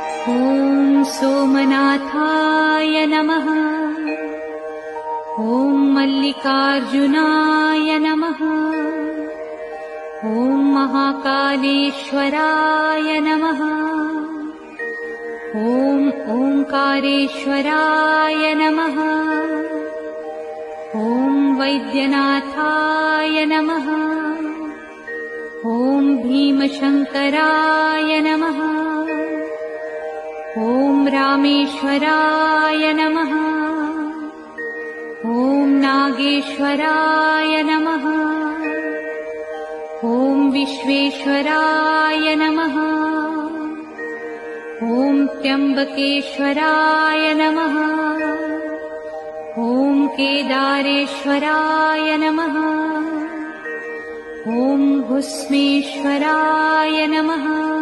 ॐ सोमनाथाय नमः। ॐ मल्लिकार्जुनाय नमः। ॐ महाकालेश्वराय नमः। ॐ ओंकारेश्वराय नमः। ॐ वैद्यनाथाय नमः। ॐ भीमशंकराय नमः। ॐ रामेश्वराय नमः। ॐ नागेश्वराय नमः। ॐ विश्वेश्वराय नमः। ॐ त्र्यंबकेश्वराय नमः। ॐ केदारेश्वराय नमः। ॐ भुस्मेश्वराय नमः।